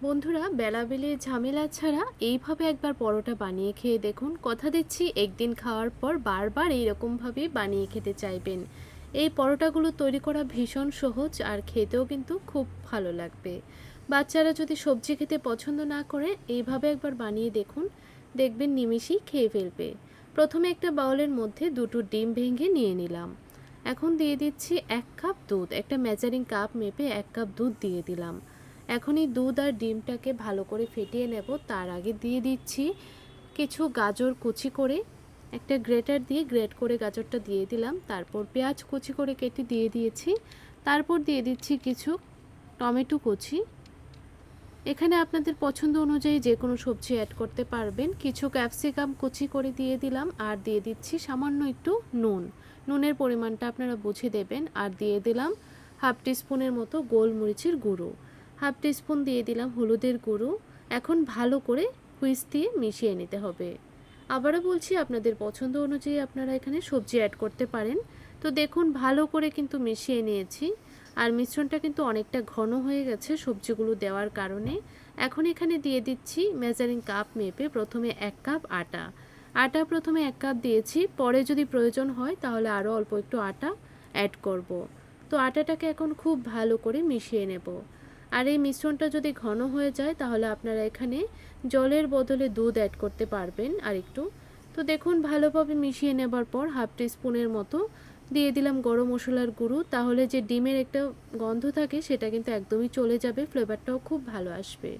বন্ধুরা, বেলাবেলি ঝামেলা ছাড়া এইভাবে একবার পরোটা বানিয়ে খেয়ে দেখুন। কথা দিচ্ছি একদিন খাওয়ার পর বারবার এইরকমভাবে বানিয়ে খেতে চাইবেন। এই পরোটাগুলো তৈরি করা ভীষণ সহজ আর খেতেও কিন্তু খুব ভালো লাগবে। বাচ্চারা যদি সবজি খেতে পছন্দ না করে এইভাবে একবার বানিয়ে দেখুন, দেখবেন নিমিষেই খেয়ে ফেলবে। প্রথমে একটা বাউলের মধ্যে দুটো ডিম ভেঙে নিয়ে নিলাম। এখন দিয়ে দিচ্ছি 1 কাপ দুধ। একটা মেজারিং কাপ মেপে 1 কাপ দুধ দিয়ে দিলাম। এখন এই দুধ আর ডিমটাকে ভালো করে ফেটিয়ে নেব। তার আগে দিয়ে দিচ্ছি কিছু গাজর কুচি করে, একটা গ্রেটার দিয়ে গ্রেট করে গাজরটা দিয়ে দিলাম। তারপর পেঁয়াজ কুচি করে কেটে দিয়ে দিয়েছি। তারপর দিয়ে দিচ্ছি কিছু টমেটো কুচি। এখানে আপনাদের পছন্দ অনুযায়ী যে কোনো সবজি অ্যাড করতে পারবেন। কিছু ক্যাপসিকাম কুচি করে দিয়ে দিলাম আর দিয়ে দিচ্ছি সামান্য একটু নুন। নুনের পরিমাণটা আপনারা বুঝে দেবেন। আর দিয়ে দিলাম হাফ টিস্পুনের মতো গোলমরিচের গুঁড়ো, হাফ টিস্পুন দিয়ে দিলাম হলুদের গুঁড়ো। এখন ভালো করে হুইস্ক দিয়ে মিশিয়ে নিতে হবে। আবারও বলছি, আপনাদের পছন্দ অনুযায়ী আপনারা এখানে সবজি অ্যাড করতে পারেন। তো দেখুন ভালো করে কিন্তু মিশিয়ে নিয়েছি। আর মিশ্রণটা কিন্তু অনেকটা ঘন হয়ে গেছে সবজিগুলো দেওয়ার কারণে। এখন এখানে দিয়ে দিচ্ছি মেজারিং কাপ মেপে প্রথমে 1 কাপ আটা। আটা প্রথমে 1 কাপ দিয়েছি, পরে যদি প্রয়োজন হয় তাহলে আরও অল্প একটু আটা অ্যাড করব। তো আটাটাকে এখন খুব ভালো করে মিশিয়ে নেব। আর এই মিশ্রণটা যদি ঘন হয়ে যায় তাহলে আপনারা এখানে জলের বদলে দুধ অ্যাড করতে পারবেন আর একটু। তো দেখুন ভালোভাবে মিশিয়ে নেবার পর হাফ টিস্পুনের মতো দিয়ে দিলাম গরম মশলার গুঁড়ো। তাহলে যে ডিমের একটা গন্ধ থাকে সেটা কিন্তু একদমই চলে যাবে, ফ্লেভারটাও খুব ভালো আসবে।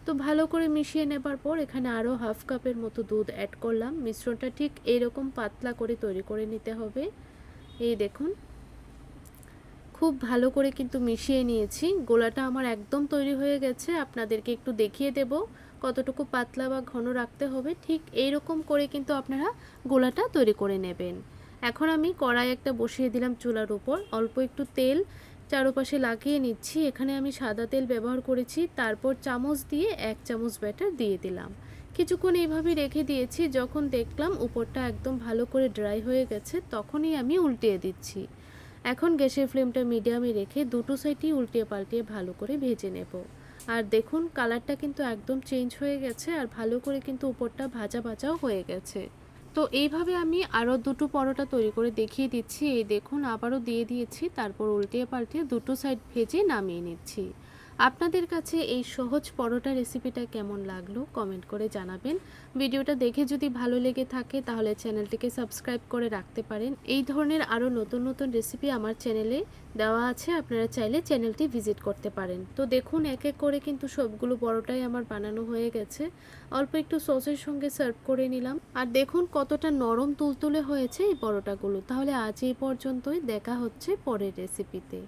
তো ভালো করে মিশিয়ে নেবার পর এখানে আরও হাফ কাপের মতো দুধ অ্যাড করলাম। মিশ্রণটা ঠিক এরকম পাতলা করে তৈরি করে নিতে হবে। এই দেখুন খুব ভালো করে কিন্তু মিশিয়ে নিয়েছি। গোলাটা আমার একদম তৈরি হয়ে গেছে। আপনাদেরকে একটু দেখিয়ে দেব কতটুকু পাতলা বা ঘন রাখতে হবে। ঠিক এইরকম করে কিন্তু আপনারা গোলাটা তৈরি করে নেবেন। এখন আমি কড়াই একটা বসিয়ে দিলাম চুলার উপর। অল্প একটু তেল চারপাশে লাগিয়ে নিচ্ছি। এখানে আমি সাদা তেল ব্যবহার করেছি। তারপর চামচ দিয়ে 1 চামচ ব্যাটার দিয়ে দিলাম। কিছুক্ষণ এইভাবে রেখে দিয়েছি। যখন দেখলাম উপরটা একদম ভালো করে ড্রাই হয়ে গেছে তখনই আমি উল্টিয়ে দিচ্ছি। এখন গ্যাসের ফ্লেমটা মিডিয়ামে রেখে দুটো সাইডই উল্টিয়ে পাল্টিয়ে ভালো করে ভেজে নেব। আর দেখুন কালারটা কিন্তু একদম চেঞ্জ হয়ে গেছে আর ভালো করে কিন্তু উপরটা ভাজা ভাজাও হয়ে গেছে। তো এইভাবে আমি আরও দুটো পরোটা তৈরি করে দেখিয়ে দিচ্ছি। এই দেখুন আবারও দিয়ে দিয়েছি, তারপর উল্টিয়ে পাল্টিয়ে দুটো সাইড ভেজে নামিয়ে নিচ্ছি। আপনাদের কাছে এই সহজ পরোটা রেসিপিটা কেমন লাগলো কমেন্ট করে জানাবেন। ভিডিওটা দেখে যদি ভালো লেগে থাকে তাহলে চ্যানেলটিকে সাবস্ক্রাইব করে রাখতে পারেন। এই ধরনের আরও নতুন নতুন রেসিপি আমার চ্যানেলে দেওয়া আছে, আপনারা চাইলে চ্যানেলটি ভিজিট করতে পারেন। তো দেখুন এক এক করে কিন্তু সবগুলো পরোটাই আমার বানানো হয়ে গেছে। অল্প একটু সসের সঙ্গে সার্ভ করে নিলাম। আর দেখুন কতটা নরম তুলতুলে হয়েছে এই পরোটাগুলো। তাহলে আজ এই পর্যন্তই, দেখা হচ্ছে পরের রেসিপিতে।